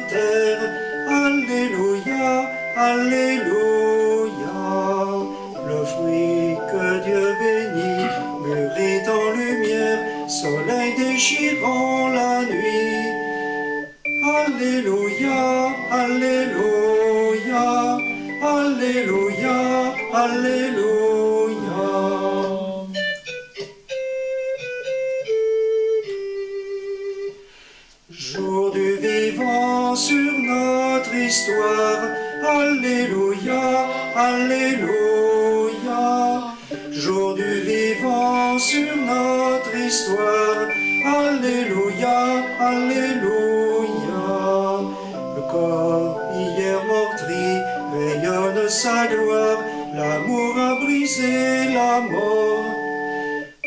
terre. Alléluia, Alléluia. Le fruit que Dieu bénit, mûrit en lumière, soleil déchirant la nuit. Alléluia, Alléluia, Alléluia, Alléluia. Jour du vivant sur notre histoire, Alléluia, Alléluia. Jour du vivant sur notre histoire, Alléluia, Alléluia. Le corps hier meurtri rayonne sa gloire, l'amour a brisé la mort.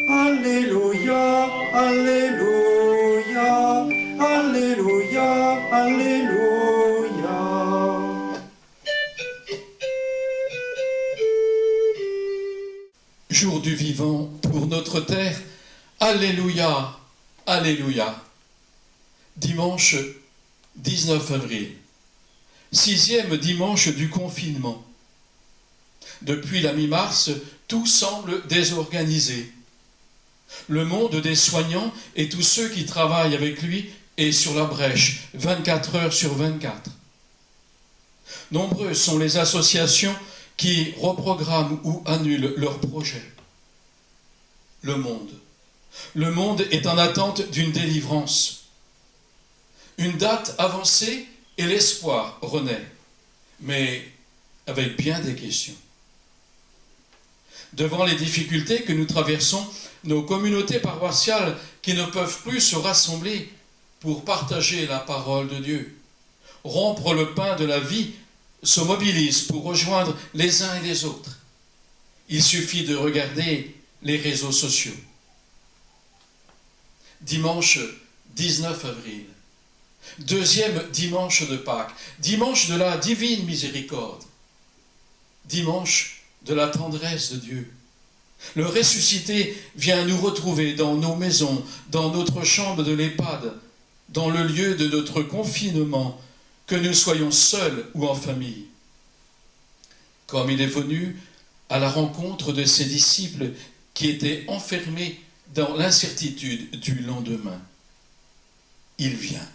Alléluia, Alléluia, Alléluia, Alléluia. Jour du vivant pour notre terre, Alléluia, Alléluia. Dimanche 19 avril, 6e dimanche du confinement. Depuis la mi-mars, tout semble désorganisé. Le monde des soignants et tous ceux qui travaillent avec lui est sur la brèche, 24 heures sur 24. Nombreuses sont les associations qui reprogramment ou annulent leurs projets. Le monde est en attente d'une délivrance. Une date avancée et l'espoir renaît, mais avec bien des questions. Devant les difficultés que nous traversons, nos communautés paroissiales qui ne peuvent plus se rassembler pour partager la parole de Dieu, rompre le pain de la vie, se mobilisent pour rejoindre les uns et les autres. Il suffit de regarder les réseaux sociaux. Dimanche 19 avril, 2e dimanche de Pâques, dimanche de la divine miséricorde, dimanche de la tendresse de Dieu. Le ressuscité vient nous retrouver dans nos maisons, dans notre chambre de l'EHPAD, dans le lieu de notre confinement, que nous soyons seuls ou en famille. Comme il est venu à la rencontre de ses disciples qui étaient enfermés dans l'incertitude du lendemain. Il vient.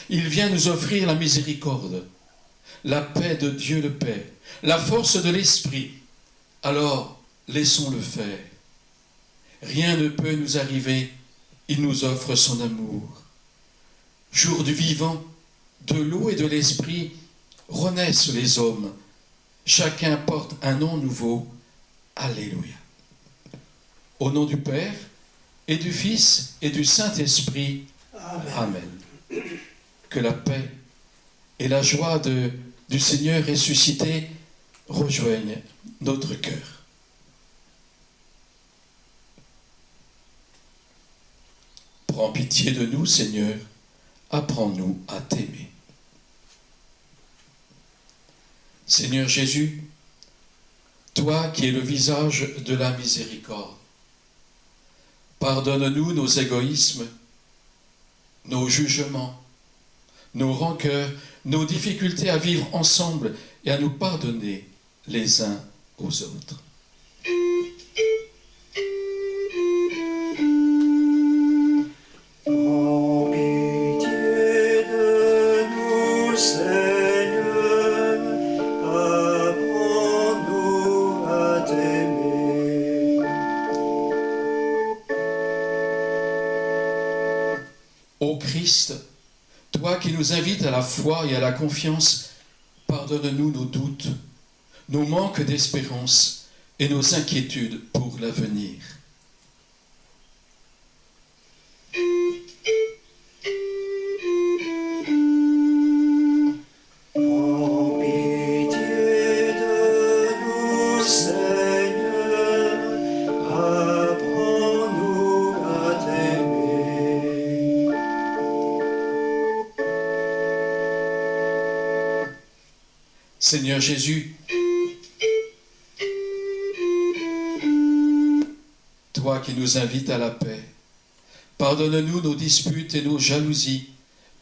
Il vient nous offrir la miséricorde, la paix de Dieu le Père, la force de l'Esprit. Alors, laissons-le faire. Rien ne peut nous arriver, il nous offre son amour. Jour du vivant, de l'eau et de l'Esprit, renaissent les hommes. Chacun porte un nom nouveau. Alléluia. Au nom du Père, et du Fils, et du Saint-Esprit. Amen. Amen. Que la paix et la joie du Seigneur ressuscité rejoignent notre cœur. Prends pitié de nous, Seigneur, apprends-nous à t'aimer. Seigneur Jésus, toi qui es le visage de la miséricorde, pardonne-nous nos égoïsmes, nos jugements, nos rancœurs, nos difficultés à vivre ensemble et à nous pardonner les uns aux autres. Ô Christ, toi qui nous invites à la foi et à la confiance, pardonne-nous nos doutes, nos manques d'espérance et nos inquiétudes pour l'avenir. Seigneur Jésus, toi qui nous invites à la paix, pardonne-nous nos disputes et nos jalousies,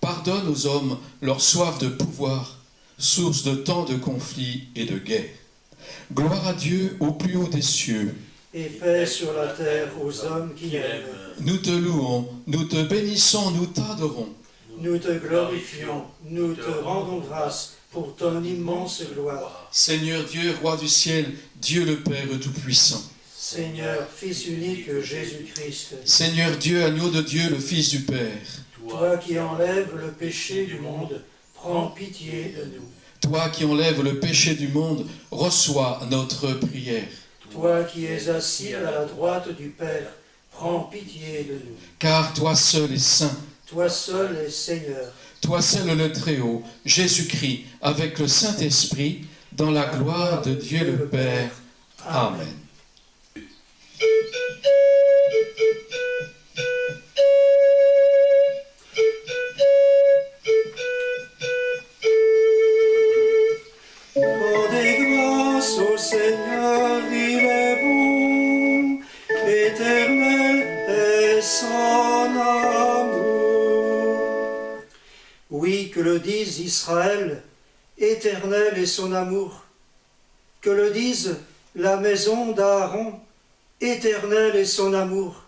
pardonne aux hommes leur soif de pouvoir, source de tant de conflits et de guerres. Gloire à Dieu au plus haut des cieux. Et paix sur la terre aux hommes qui aiment. Nous te louons, nous te bénissons, nous t'adorons. Nous te glorifions, nous te rendons grâce pour ton immense gloire. Seigneur Dieu, roi du ciel, Dieu le Père Tout-Puissant. Seigneur, Fils unique Jésus-Christ, Seigneur Dieu, agneau de Dieu, le Fils du Père. toi qui enlèves le péché du monde, prends pitié de nous. Toi qui enlèves le péché du monde, reçois notre prière. Toi qui es assis à la droite du Père, prends pitié de nous. Car toi seul es saint, Toi seul es Seigneur, toi seul le Très-Haut, Jésus-Christ, avec le Saint-Esprit, dans la gloire de Dieu le Père. Amen. Rendez grâce au Seigneur, il est bon, éternel est son amour. Oui, que le dise Israël, éternel est son amour. Que le dise la maison d'Aaron, éternel est son amour.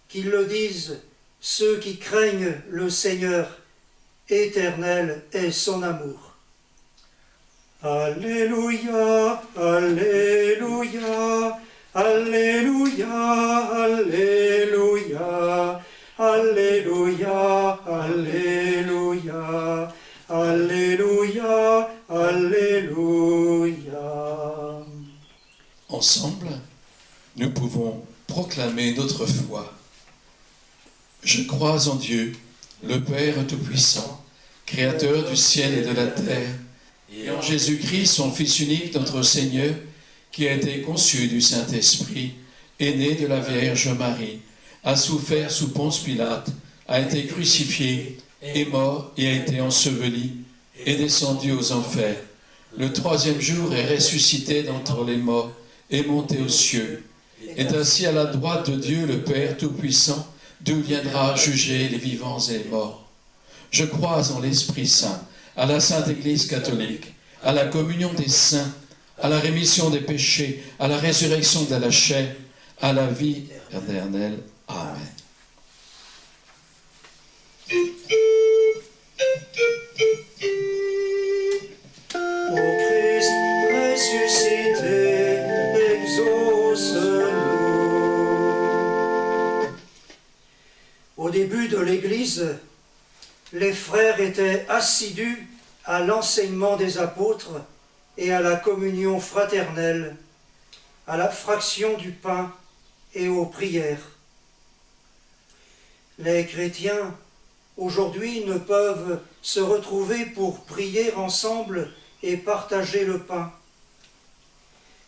Qu'ils le disent ceux qui craignent le Seigneur, éternel est son amour. Alléluia, Alléluia, Alléluia, Alléluia, Alléluia, Alléluia, Alléluia, Alléluia. Ensemble, nous pouvons proclamer notre foi. Je crois en Dieu, le Père Tout-Puissant, Créateur du ciel et de la terre, et en Jésus-Christ, son Fils unique, notre Seigneur, qui a été conçu du Saint-Esprit, est né de la Vierge Marie, a souffert sous Ponce Pilate, a été crucifié, est mort et a été enseveli, est descendu aux enfers. Le troisième jour est ressuscité d'entre les morts, est monté aux cieux, est assis à la droite de Dieu le Père Tout-Puissant, d'où viendra juger les vivants et les morts. Je crois en l'Esprit Saint, à la Sainte Église catholique, à la communion des saints, à la rémission des péchés, à la résurrection de la chair, à la vie éternelle. Amen. Ô Christ ressuscité, exauce-nous. Au début de l'Église, les frères étaient assidus à l'enseignement des apôtres et à la communion fraternelle, à la fraction du pain et aux prières. Les chrétiens, aujourd'hui, ne peuvent se retrouver pour prier ensemble et partager le pain.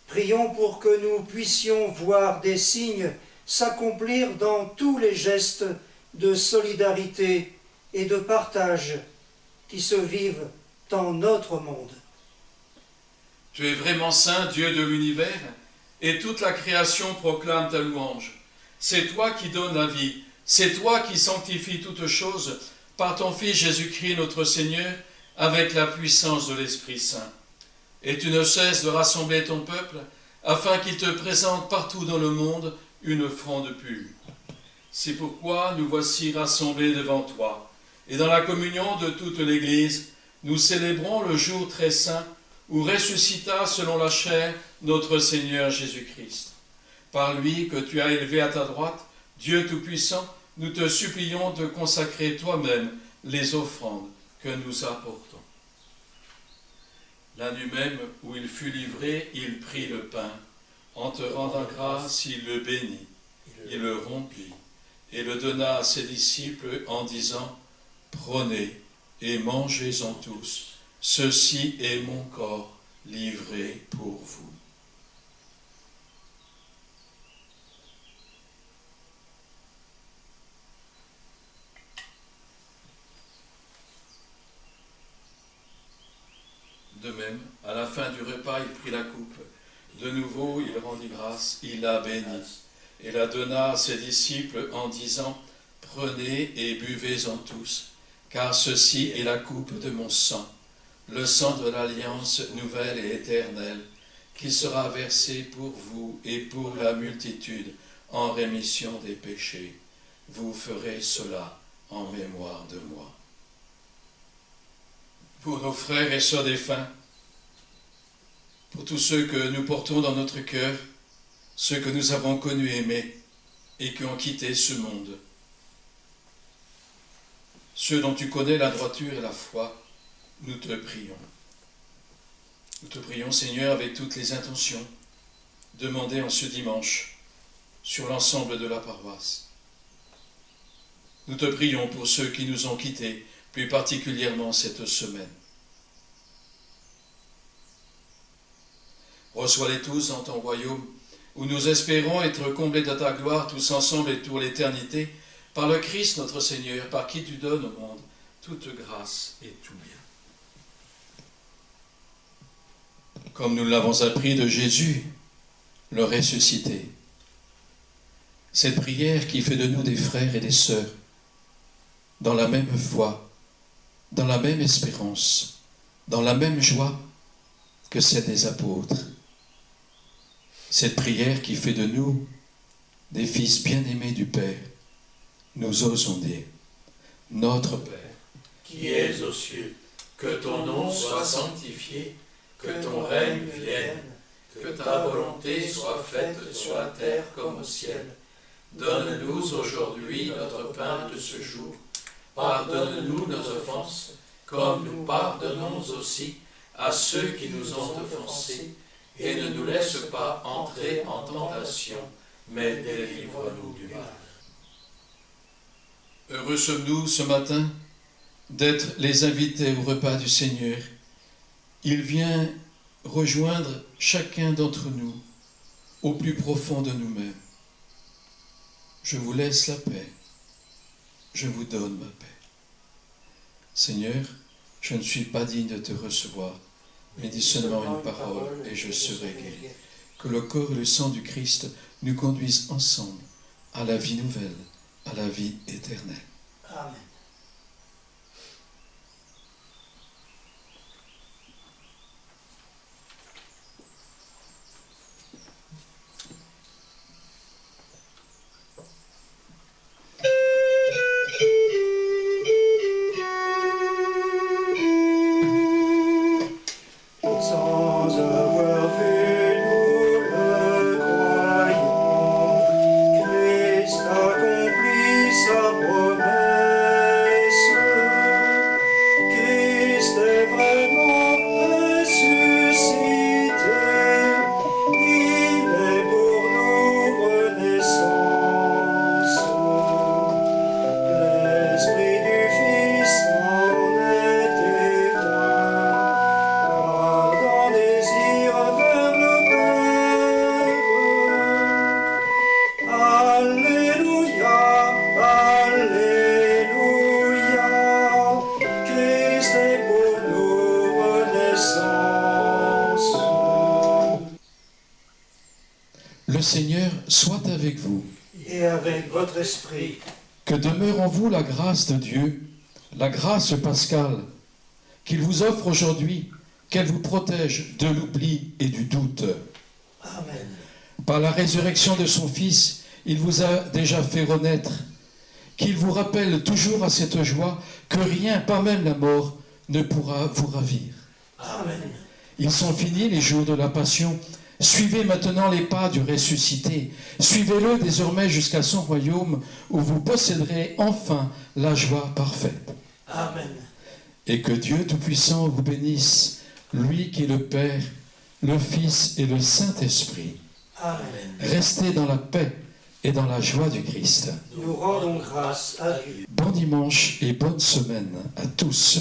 Prions pour que nous puissions voir des signes s'accomplir dans tous les gestes de solidarité et de partage qui se vivent dans notre monde. Tu es vraiment saint, Dieu de l'univers, et toute la création proclame ta louange. C'est toi qui donnes la vie, c'est toi qui sanctifies toutes choses par ton Fils Jésus-Christ notre Seigneur, avec la puissance de l'Esprit Saint. Et tu ne cesses de rassembler ton peuple, afin qu'il te présente partout dans le monde une offrande pure. C'est pourquoi nous voici rassemblés devant toi, et dans la communion de toute l'Église, nous célébrons le jour très saint où ressuscita selon la chair notre Seigneur Jésus-Christ. Par lui que tu as élevé à ta droite, Dieu Tout-Puissant, nous te supplions de consacrer toi-même les offrandes que nous apportons. La nuit même où il fut livré, il prit le pain. En te rendant grâce, il le bénit, il le rompit et le donna à ses disciples en disant « Prenez et mangez-en tous, ceci est mon corps livré pour vous. » De même, à la fin du repas, il prit la coupe. De nouveau, il rendit grâce, il la bénit, et la donna à ses disciples en disant « Prenez et buvez-en tous, car ceci est la coupe de mon sang, le sang de l'alliance nouvelle et éternelle, qui sera versé pour vous et pour la multitude en rémission des péchés. Vous ferez cela en mémoire de moi. Pour nos frères et sœurs défunts, pour tous ceux que nous portons dans notre cœur, ceux que nous avons connus et aimés et qui ont quitté ce monde, ceux dont tu connais la droiture et la foi, nous te prions. Nous te prions, Seigneur, avec toutes les intentions demandées en ce dimanche sur l'ensemble de la paroisse. Nous te prions pour ceux qui nous ont quittés, plus particulièrement cette semaine. Reçois-les tous dans ton royaume, où nous espérons être comblés de ta gloire tous ensemble et pour l'éternité, par le Christ notre Seigneur, par qui tu donnes au monde toute grâce et tout bien. Comme nous l'avons appris de Jésus, le ressuscité. Cette prière qui fait de nous des frères et des sœurs, dans la même foi, dans la même espérance, dans la même joie que celle des apôtres. Cette prière qui fait de nous des fils bien-aimés du Père, nous osons dire, Notre Père, qui es aux cieux, que ton nom soit sanctifié, que ton règne vienne, que ta volonté soit faite sur la terre comme au ciel. Donne-nous aujourd'hui notre pain de ce jour. Pardonne-nous nos offenses, comme nous pardonnons aussi à ceux qui nous ont offensés, et ne nous laisse pas entrer en tentation, mais délivre-nous du mal. Heureux sommes-nous ce matin d'être les invités au repas du Seigneur. Il vient rejoindre chacun d'entre nous au plus profond de nous-mêmes. Je vous laisse la paix. Je vous donne ma paix. Seigneur, je ne suis pas digne de te recevoir, mais dis seulement une parole et je serai guéri. Que le corps et le sang du Christ nous conduisent ensemble à la vie nouvelle, à la vie éternelle. Amen. Sans avoir vu, nous le croyons, Christ accomplit sa promesse. Christ est vraiment ressuscité, il est pour nous renaissance. L'Esprit du Fils en est témoin, ardent désir vers le Père. Alléluia, Alléluia, Christ est pour nous renaissance. Le Seigneur soit avec vous. Et avec votre esprit, Que demeure en vous la grâce de Dieu, la grâce pascale, qu'il vous offre aujourd'hui, qu'elle vous protège de l'oubli et du doute. Amen. Par la résurrection de son Fils, il vous a déjà fait renaître, qu'il vous rappelle toujours à cette joie que rien, pas même la mort, ne pourra vous ravir. Amen. Ils sont finis les jours de la passion. Suivez maintenant les pas du ressuscité. Suivez-le désormais jusqu'à son royaume où vous posséderez enfin la joie parfaite. Amen. Et que Dieu Tout-Puissant vous bénisse, lui qui est le Père, le Fils et le Saint-Esprit. Amen. Restez dans la paix et dans la joie du Christ. Nous rendons grâce à Dieu. Bon dimanche et bonne semaine à tous.